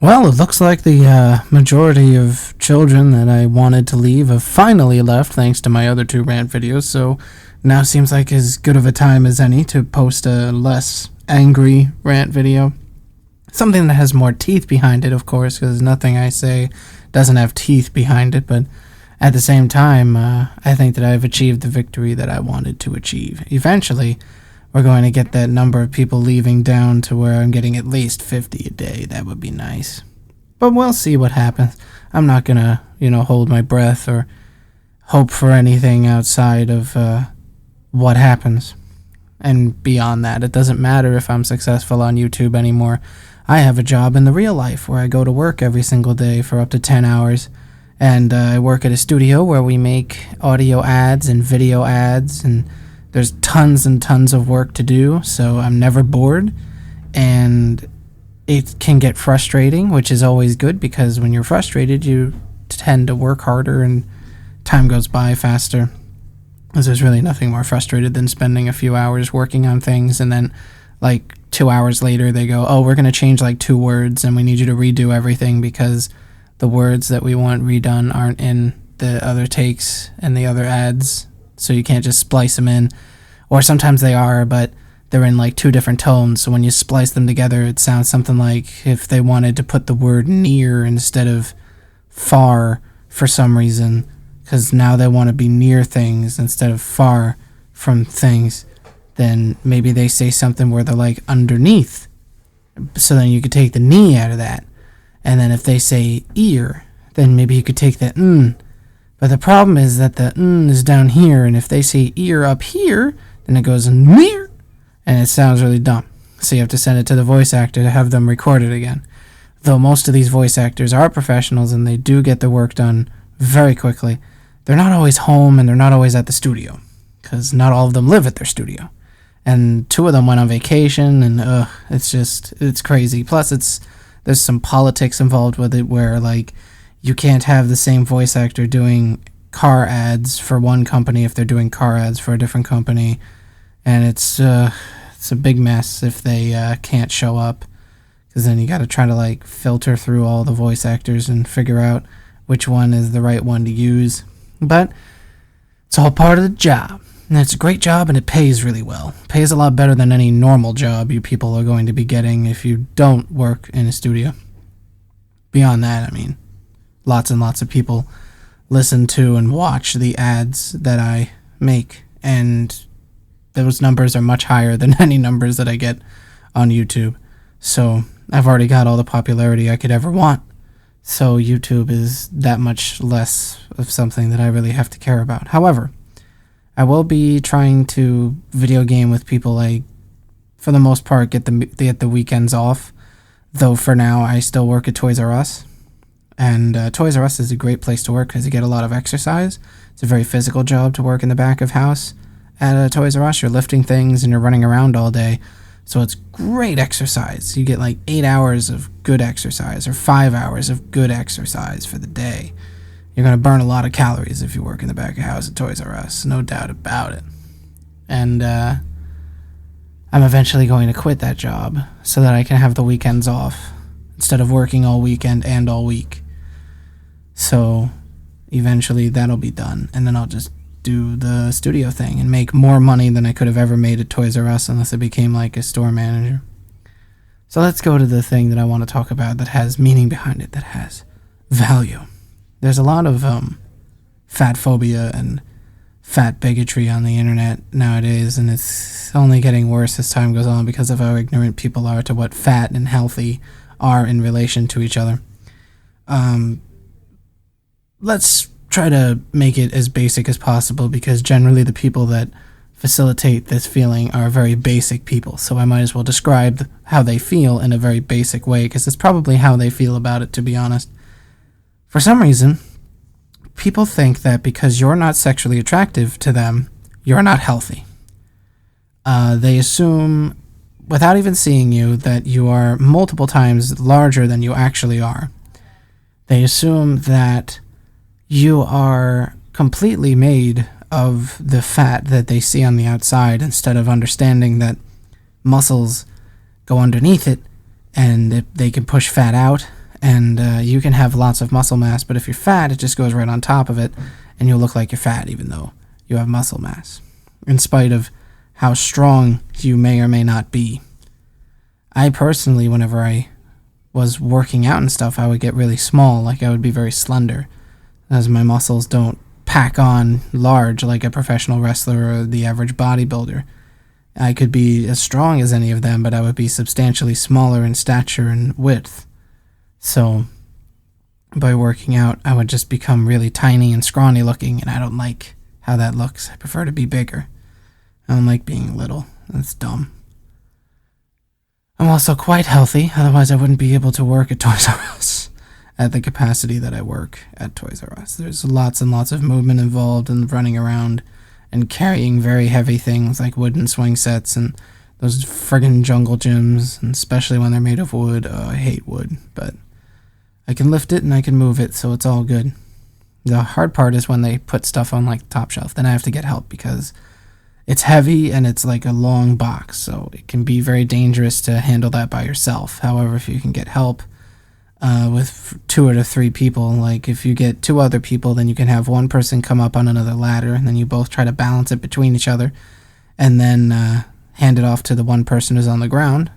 Well, it looks like the majority of children that I wanted to leave have finally left thanks to my other two rant videos, so now seems like as good of a time as any to post a less angry rant video. Something that has more teeth behind it, of course, because nothing I say doesn't have teeth behind it, but at the same time, I think that I've achieved the victory that I wanted to achieve. Eventually, we're going to get that number of people leaving down to where I'm getting at least 50 a day. That would be nice. But we'll see what happens. I'm not gonna, hold my breath or hope for anything outside of what happens. And beyond that, it doesn't matter if I'm successful on YouTube anymore. I have a job in the real life where I go to work every single day for up to 10 hours. And I work at a studio where we make audio ads and video ads, and there's tons and tons of work to do, so I'm never bored. And it can get frustrating, which is always good, because when you're frustrated, you tend to work harder and time goes by faster. Because there's really nothing more frustrated than spending a few hours working on things, and then like 2 hours later they go, oh, we're going to change like 2 words and we need you to redo everything because the words that we want redone aren't in the other takes and the other ads, so you can't just splice them in. Or sometimes they are, but they're in like 2 different tones, so when you splice them together it sounds something like if they wanted to put the word near instead of far for some reason, because now they want to be near things instead of far from things. Then maybe they say something where they're like underneath, so then you could take the knee out of that. And then if they say ear, then maybe you could take the n. But the problem is that the n is down here, and if they say ear up here, then it goes near, and it sounds really dumb. So you have to send it to the voice actor to have them record it again. Though most of these voice actors are professionals and they do get their work done very quickly, they're not always home and they're not always at the studio, because not all of them live at their studio. And 2 of them went on vacation, and it's crazy. Plus there's some politics involved with it where like you can't have the same voice actor doing car ads for one company if they're doing car ads for a different company, and it's a big mess if they can't show up, because then you got to try to like filter through all the voice actors and figure out which one is the right one to use. But it's all part of the job, and it's a great job, and it pays really well. It pays a lot better than any normal job you people are going to be getting if you don't work in a studio. Beyond that, I mean, lots and lots of people listen to and watch the ads that I make, and those numbers are much higher than any numbers that I get on YouTube. So I've already got all the popularity I could ever want. So YouTube is that much less of something that I really have to care about. However, I will be trying to video game with people. I, for the most part, get the weekends off. Though for now, I still work at Toys R Us. And Toys R Us is a great place to work because you get a lot of exercise. It's a very physical job to work in the back of house. At Toys R Us, you're lifting things and you're running around all day. So it's great exercise. You get like 8 hours of good exercise or 5 hours of good exercise for the day. You're going to burn a lot of calories if you work in the back of house at Toys R Us, no doubt about it. And I'm eventually going to quit that job so that I can have the weekends off instead of working all weekend and all week. So eventually that'll be done, and then I'll just do the studio thing and make more money than I could have ever made at Toys R Us unless I became like a store manager. So let's go to the thing that I want to talk about that has meaning behind it, that has value. There's a lot of fat phobia and fat bigotry on the internet nowadays, and it's only getting worse as time goes on because of how ignorant people are to what fat and healthy are in relation to each other. Let's try to make it as basic as possible, because generally the people that facilitate this feeling are very basic people, so I might as well describe how they feel in a very basic way, because it's probably how they feel about it, to be honest. For some reason, people think that because you're not sexually attractive to them, you're not healthy. They assume, without even seeing you, that you are multiple times larger than you actually are. They assume that you are completely made of the fat that they see on the outside, instead of understanding that muscles go underneath it and they can push fat out, And you can have lots of muscle mass, but if you're fat, it just goes right on top of it, and you'll look like you're fat even though you have muscle mass, in spite of how strong you may or may not be. I personally, whenever I was working out and stuff, I would get really small, like I would be very slender, as my muscles don't pack on large like a professional wrestler or the average bodybuilder. I could be as strong as any of them, but I would be substantially smaller in stature and width. So, by working out, I would just become really tiny and scrawny looking, and I don't like how that looks. I prefer to be bigger. I don't like being little. That's dumb. I'm also quite healthy, otherwise I wouldn't be able to work at Toys R Us at the capacity that I work at Toys R Us. There's lots and lots of movement involved in running around and carrying very heavy things like wooden swing sets and those friggin' jungle gyms, and especially when they're made of wood. I hate wood, but I can lift it and I can move it, so it's all good. The hard part is when they put stuff on like the top shelf. Then I have to get help because it's heavy and it's like a long box, so it can be very dangerous to handle that by yourself. However, if you can get help with 2 or 3 people, like if you get 2 other people, then you can have one person come up on another ladder, and then you both try to balance it between each other, and then hand it off to the one person who's on the ground.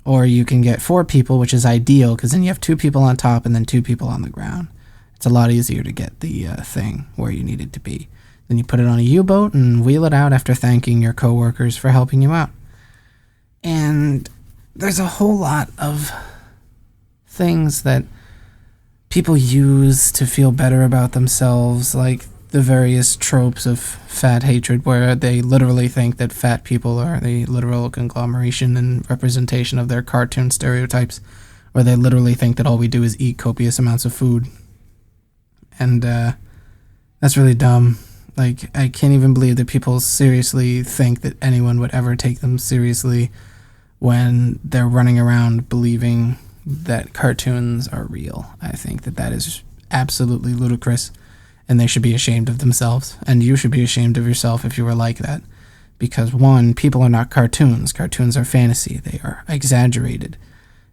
Or you can get 4 people, which is ideal, because then you have 2 people on top and then 2 people on the ground. It's a lot easier to get the thing where you need it to be. Then you put it on a U-boat and wheel it out after thanking your coworkers for helping you out. And there's a whole lot of things that people use to feel better about themselves, like the various tropes of fat hatred, where they literally think that fat people are the literal conglomeration and representation of their cartoon stereotypes, where they literally think that all we do is eat copious amounts of food. And that's really dumb. Like, I can't even believe that people seriously think that anyone would ever take them seriously when they're running around believing that cartoons are real. I think that that is absolutely ludicrous, and they should be ashamed of themselves, and you should be ashamed of yourself if you were like that. Because, 1, people are not cartoons. Cartoons are fantasy. They are exaggerated.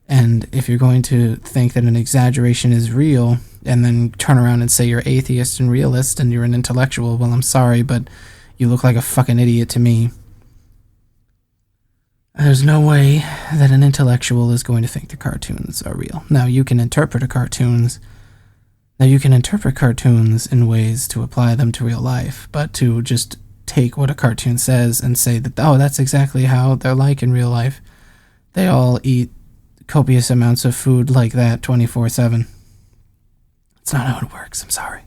And if you're going to think that an exaggeration is real, and then turn around and say you're atheist and realist and you're an intellectual, well, I'm sorry, but you look like a fucking idiot to me. There's no way that an intellectual is going to think the cartoons are real. Now, you can interpret cartoons in ways to apply them to real life, but to just take what a cartoon says and say that, oh, that's exactly how they're like in real life. They all eat copious amounts of food like that 24/7. It's not how it works, I'm sorry.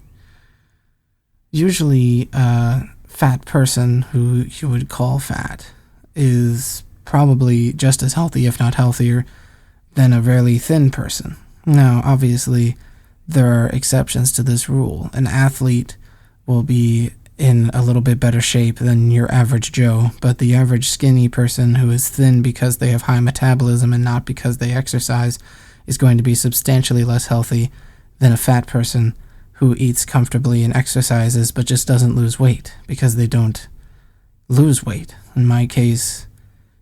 Usually, a fat person who you would call fat is probably just as healthy, if not healthier, than a really thin person. Now, obviously, there are exceptions to this rule. An athlete will be in a little bit better shape than your average Joe, but the average skinny person who is thin because they have high metabolism and not because they exercise is going to be substantially less healthy than a fat person who eats comfortably and exercises but just doesn't lose weight because they don't lose weight. In my case,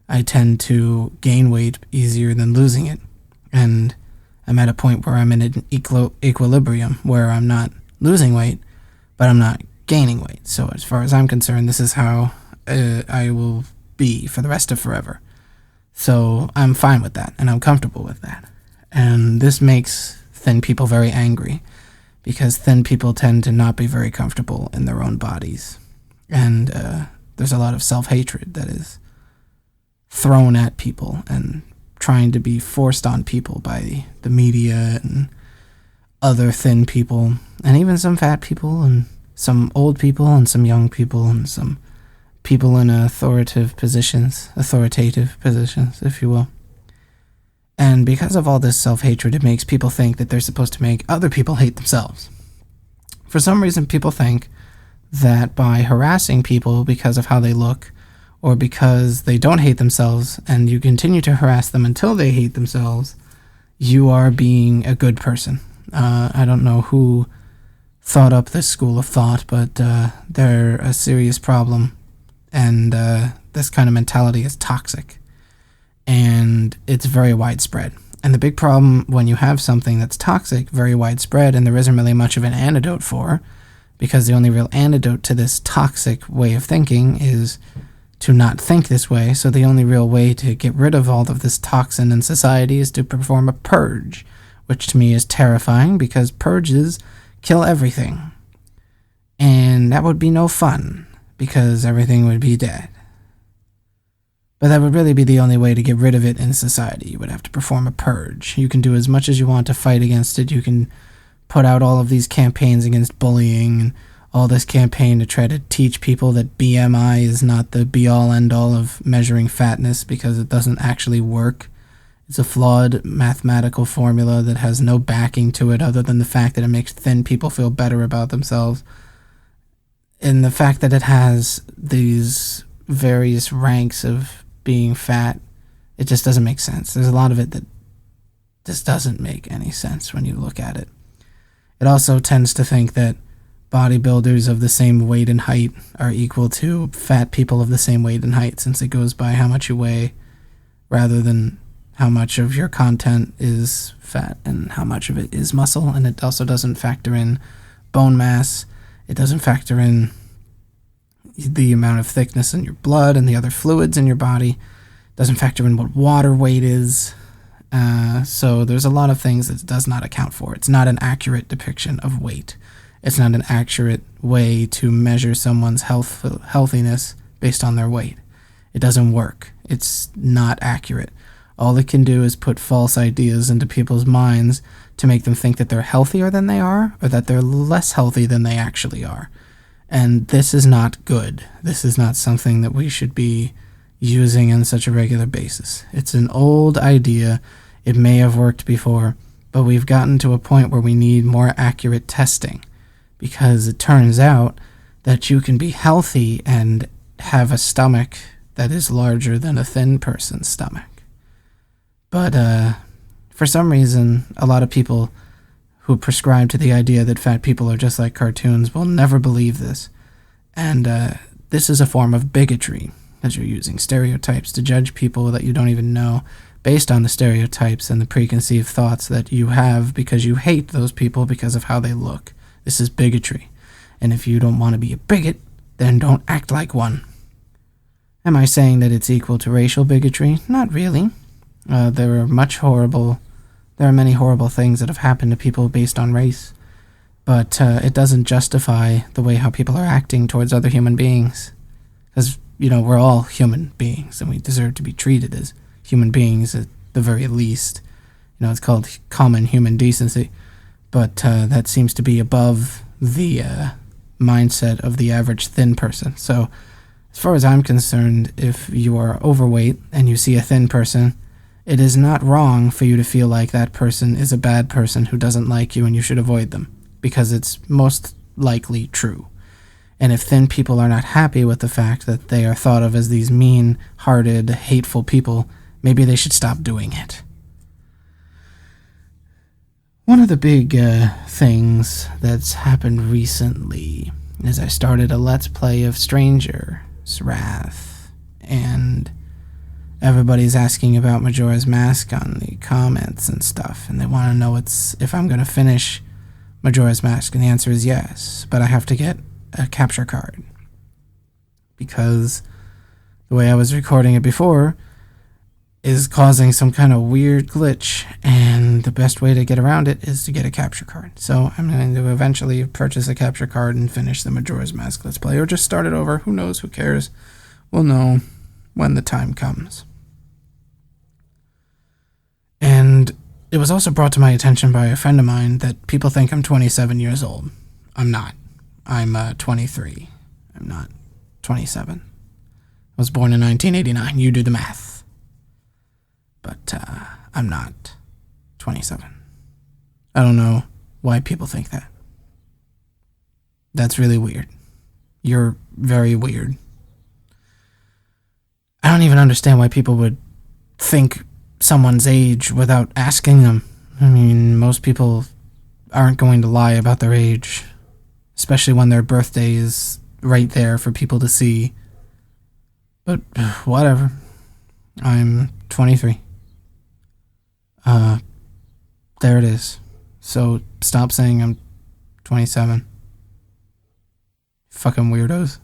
I tend to gain weight easier than losing it, and I'm at a point where I'm in an equilibrium where I'm not losing weight, but I'm not gaining weight. So as far as I'm concerned, this is how I will be for the rest of forever. So I'm fine with that, and I'm comfortable with that. And this makes thin people very angry, because thin people tend to not be very comfortable in their own bodies. And there's a lot of self-hatred that is thrown at people and trying to be forced on people by the media and other thin people, and even some fat people, and some old people, and some young people, and some people in authoritative positions, if you will. And because of all this self-hatred, it makes people think that they're supposed to make other people hate themselves. For some reason, people think that by harassing people because of how they look, or because they don't hate themselves, and you continue to harass them until they hate themselves, you are being a good person. I don't know who thought up this school of thought, but they're a serious problem, and this kind of mentality is toxic, and it's very widespread. And the big problem when you have something that's toxic, very widespread, and there isn't really much of an antidote for, because the only real antidote to this toxic way of thinking is to not think this way, so the only real way to get rid of all of this toxin in society is to perform a purge, which to me is terrifying because purges kill everything. And that would be no fun, because everything would be dead. But that would really be the only way to get rid of it in society. You would have to perform a purge. You can do as much as you want to fight against it. You can put out all of these campaigns against bullying and all this campaign to try to teach people that BMI is not the be-all end-all of measuring fatness, because it doesn't actually work. It's a flawed mathematical formula that has no backing to it other than the fact that it makes thin people feel better about themselves. And the fact that it has these various ranks of being fat, it just doesn't make sense. There's a lot of it that just doesn't make any sense when you look at it. It also tends to think that bodybuilders of the same weight and height are equal to fat people of the same weight and height, since it goes by how much you weigh rather than how much of your content is fat and how much of it is muscle. And it also doesn't factor in bone mass. It doesn't factor in the amount of thickness in your blood and the other fluids in your body. It doesn't factor in what water weight is. So there's a lot of things that it does not account for. It's not an accurate depiction of weight. It's not an accurate way to measure someone's healthiness based on their weight. It doesn't work. It's not accurate. All it can do is put false ideas into people's minds to make them think that they're healthier than they are, or that they're less healthy than they actually are. And this is not good. This is not something that we should be using on such a regular basis. It's an old idea. It may have worked before, but we've gotten to a point where we need more accurate testing, because it turns out that you can be healthy and have a stomach that is larger than a thin person's stomach. But for some reason, a lot of people who prescribe to the idea that fat people are just like cartoons will never believe this. And this is a form of bigotry, as you're using stereotypes to judge people that you don't even know based on the stereotypes and the preconceived thoughts that you have because you hate those people because of how they look. This is bigotry. And if you don't want to be a bigot, then don't act like one. Am I saying that it's equal to racial bigotry? Not really. There are many horrible things that have happened to people based on race, but it doesn't justify the way how people are acting towards other human beings. Because, we're all human beings, and we deserve to be treated as human beings at the very least. It's called common human decency, but that seems to be above the mindset of the average thin person. So, as far as I'm concerned, if you are overweight and you see a thin person, it is not wrong for you to feel like that person is a bad person who doesn't like you and you should avoid them, because it's most likely true. And if thin people are not happy with the fact that they are thought of as these mean-hearted, hateful people, maybe they should stop doing it. One of the big things that's happened recently is I started a Let's Play of Stranger's Wrath, and everybody's asking about Majora's Mask on the comments and stuff, and they want to know if I'm going to finish Majora's Mask, and the answer is yes, but I have to get a capture card, because the way I was recording it before is causing some kind of weird glitch, and the best way to get around it is to get a capture card. So I'm going to eventually purchase a capture card and finish the Majora's Mask Let's Play, or just start it over. Who knows? Who cares? We'll know when the time comes. And it was also brought to my attention by a friend of mine that people think I'm 27 years old. I'm not. I'm 23. I'm not 27. I was born in 1989. You do the math. But I'm not 27. I don't know why people think that. That's really weird. You're very weird. I don't even understand why people would think someone's age without asking them. I mean, most people aren't going to lie about their age, especially when their birthday is right there for people to see. But whatever. I'm 23. there it is. So stop saying I'm 27. Fucking weirdos.